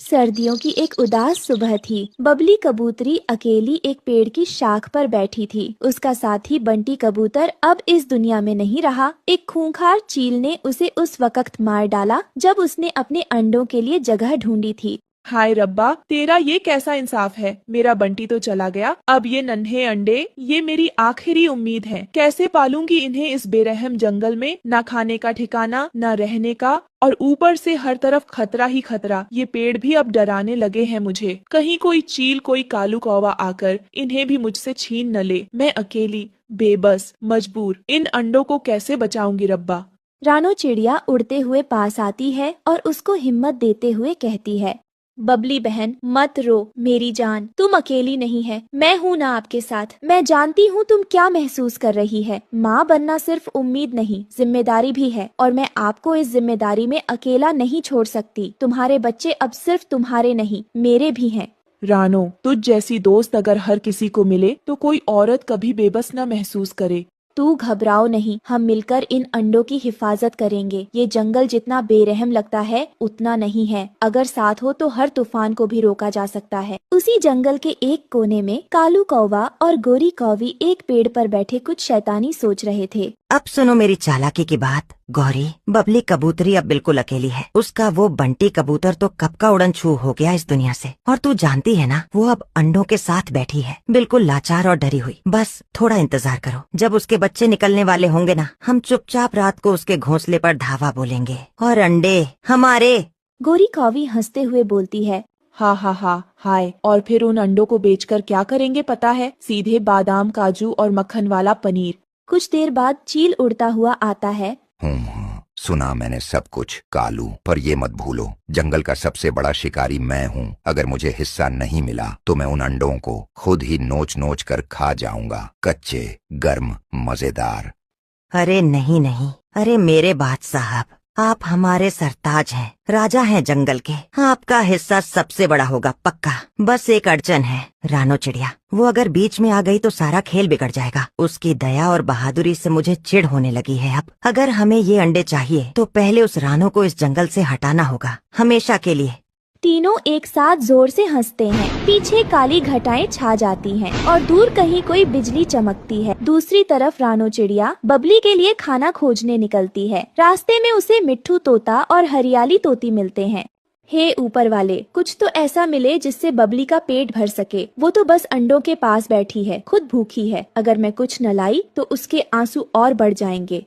सर्दियों की एक उदास सुबह थी। बबली कबूतरी अकेली एक पेड़ की शाख पर बैठी थी। उसका साथी बंटी कबूतर अब इस दुनिया में नहीं रहा। एक खूंखार चील ने उसे उस वक्त मार डाला जब उसने अपने अंडों के लिए जगह ढूंढी थी। हाय रब्बा, तेरा ये कैसा इंसाफ है। मेरा बंटी तो चला गया, अब ये नन्हे अंडे, ये मेरी आखिरी उम्मीद है। कैसे पालूंगी इन्हें इस बेरहम जंगल में, ना खाने का ठिकाना, ना रहने का, और ऊपर से हर तरफ खतरा ही खतरा। ये पेड़ भी अब डराने लगे हैं मुझे। कहीं कोई चील, कोई कालू कौवा आकर इन्हें भी मुझसे छीन न ले। मैं अकेली, बेबस, मजबूर इन अंडों को कैसे बचाऊंगी रब्बा। रानो चिड़िया उड़ते हुए पास आती है और उसको हिम्मत देते हुए कहती है, बबली बहन मत रो मेरी जान, तुम अकेली नहीं है, मैं हूँ ना आपके साथ। मैं जानती हूँ तुम क्या महसूस कर रही है। माँ बनना सिर्फ उम्मीद नहीं, जिम्मेदारी भी है, और मैं आपको इस जिम्मेदारी में अकेला नहीं छोड़ सकती। तुम्हारे बच्चे अब सिर्फ तुम्हारे नहीं, मेरे भी हैं। रानो, तुझ जैसी दोस्त अगर हर किसी को मिले तो कोई औरत कभी बेबस न महसूस करे। तू घबराओ नहीं, हम मिलकर इन अंडों की हिफाजत करेंगे। ये जंगल जितना बेरहम लगता है उतना नहीं है। अगर साथ हो तो हर तूफान को भी रोका जा सकता है। उसी जंगल के एक कोने में कालू कौवा और गोरी कौवी एक पेड़ पर बैठे कुछ शैतानी सोच रहे थे। अब सुनो मेरी चालाकी की बात। गौरी, बबली कबूतरी अब बिल्कुल अकेली है। उसका वो बंटी कबूतर तो कब का उड़न छू हो गया इस दुनिया से। और तू जानती है ना, वो अब अंडों के साथ बैठी है, बिल्कुल लाचार और डरी हुई। बस थोड़ा इंतजार करो, जब उसके बच्चे निकलने वाले होंगे ना, हम चुपचाप रात को उसके घोंसले पर धावा बोलेंगे और अंडे हमारे। गोरी कौवी हंसते हुए बोलती है, हा हा हा हाय। और फिर उन अंडों को बेचकर क्या करेंगे पता है? सीधे बादाम, काजू और मक्खन वाला पनीर। कुछ देर बाद चील उड़ता हुआ आता है। सुना मैंने सब कुछ कालू, पर ये मत भूलो, जंगल का सबसे बड़ा शिकारी मैं हूँ। अगर मुझे हिस्सा नहीं मिला तो मैं उन अंडों को खुद ही नोच नोच कर खा जाऊंगा, कच्चे, गर्म, मजेदार। अरे नहीं नहीं, अरे मेरे बादशाह साहब, आप हमारे सरताज हैं, राजा हैं जंगल के। आपका हिस्सा सबसे बड़ा होगा पक्का। बस एक अड़चन है, रानो चिड़िया। वो अगर बीच में आ गई तो सारा खेल बिगड़ जाएगा। उसकी दया और बहादुरी से मुझे चिढ़ होने लगी है अब। अगर हमें ये अंडे चाहिए तो पहले उस रानो को इस जंगल से हटाना होगा, हमेशा के लिए। तीनों एक साथ जोर से हंसते हैं। पीछे काली घटाएं छा जाती हैं और दूर कहीं कोई बिजली चमकती है। दूसरी तरफ रानो चिड़िया बबली के लिए खाना खोजने निकलती है। रास्ते में उसे मिट्ठू तोता और हरियाली तोती मिलते हैं। हे ऊपर वाले, कुछ तो ऐसा मिले जिससे बबली का पेट भर सके। वो तो बस अंडों के पास बैठी है, खुद भूखी है। अगर मैं कुछ न लाई तो उसके आंसू और बढ़ जाएंगे।